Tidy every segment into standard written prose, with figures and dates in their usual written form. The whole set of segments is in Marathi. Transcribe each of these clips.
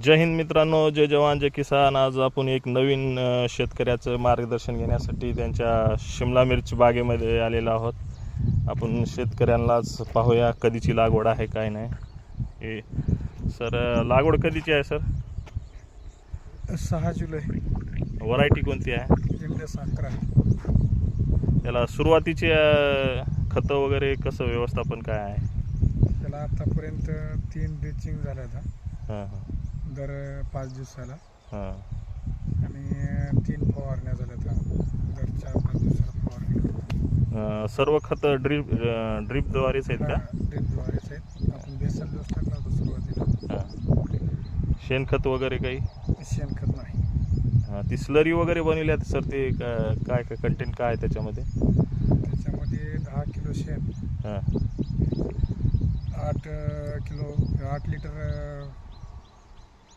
जय हिंद मित्रांनो, जय जवान जय किसान. आज आपण एक नवीन शेतकऱ्याचं मार्गदर्शन घेण्यासाठी त्यांच्या शिमला मिरची बागेमध्ये आलेलो आहोत. आपण शेतकऱ्यांनाच पाहूया कधीची लागवड आहे काय नाही. हे सर, लागवड कधीची आहे सर? 6 जुलै. व्हरायटी कोणती आहे? इंडेक्स 11. त्याला सुरुवातीचे खतं वगैरे कसं व्यवस्थापन काय आहे? त्याला आतापर्यंत 3 ड्रिचिंग झाल्या आता हां हां दर 5 दिवसाला, हां. आणि 3 फवारण्या झाल्या आता दर 4-5 दिवसाला फवारणी. सर्व खतं ड्रीपद्वारेच आहेत का? ड्रिपद्वारेच आहेत. आपण बेसल डोस टाकला होता सुरुवातीला. हां. शेणखत वगैरे काही? शेणखत नाही. हां, ती स्लरी वगैरे बनवली आहे सर, ते काय काय कंटेंट काय आहे त्याच्यामध्ये? त्याच्यामध्ये 10 किलो शेण, हां 8 लिटर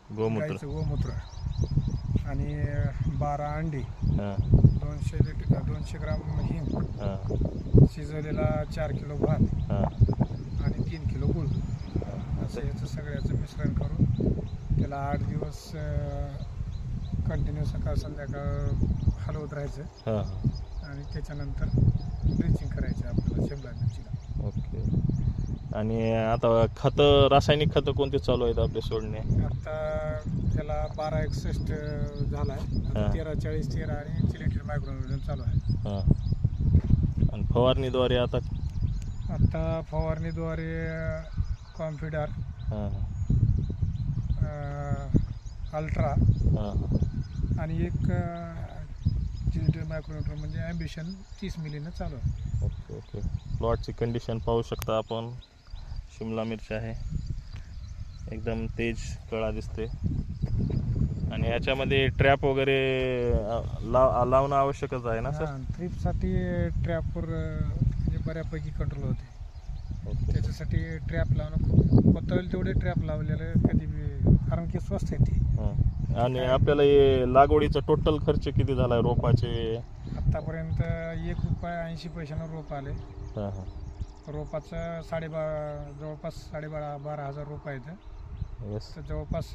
गोमूत्र, गाईचं गोमूत्र, आणि 12 अंडी, हां 200 ग्राम हिंग, हां शिजवलेला 4 किलो भात, हां. आणि 3 किलो गुळ. असं याचं सगळ्याचं मिश्रण करून त्याला 8 दिवस कंटिन्यू सकाळ संध्याकाळ हलवत राहायचं, हां. आणि त्याच्यानंतर ड्रिचिंग करायचं आपल्याला शिमला मिरचीला. ओके. आणि आता खतं, रासायनिक खतं कोणते चालू आहेत आपले सोडणे? आता त्याला 1261 झाला आहे, हां. 1340 13 आणि चिलेटेड मायक्रोन्यूट्रन चालू आहे. हां. आणि फवारणीद्वारे आता? आता फवारणीद्वारे कॉन्फिडर, हां अल्ट्रा, हां आणि एक चिलेटेड मायक्रोन्यूट्रन म्हणजे ॲम्बिशन 30 मिलीनं चालू आहे. Okay okay. प्लॉटची कंडिशन पाहू शकता आपण. शिमला मिरची आहे, एकदम तेज कळा दिसते. आणि याच्यामध्ये ट्रॅप वगैरे लावणं आवश्यकच आहे ना सर? हां, ट्रिपसाठी ट्रॅपवर म्हणजे बऱ्यापैकी कंट्रोल होते. ओके. त्याच्यासाठी ट्रॅप लावणं खूप होता होईल तेवढे ट्रॅप लावलेलं कधी बी, कारण की स्वस्त आहे ती. हां. आणि आपल्याला हे लागवडीचा टोटल खर्च किती झाला आहे रोपाचे? आत्तापर्यंत ₹1.80 रोप आले. हां हां. रोपाचं जवळपास 12,500 रोप आहेत. येस. तर जवळपास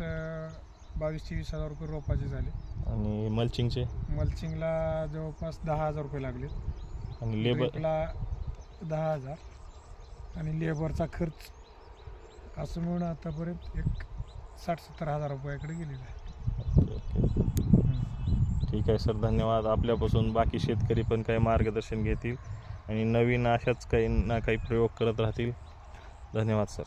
22-23 हजार रुपये रोपाचे झाले. आणि मल्चिंगचे? मल्चिंगला जवळपास 10,000 रुपये लागले. आणि लेबरला 10,000, आणि लेबरचा खर्च असं म्हणून आतापर्यंत एक 60-70 हजार रुपयाकडे गेलेला आहे. Okay okay. ठीक आहे सर, धन्यवाद. आपल्यापासून बाकी शेतकरी पण काही मार्गदर्शन घेतील आणि नवीन अशाच काही ना काही प्रयोग करत राहतील. धन्यवाद सर.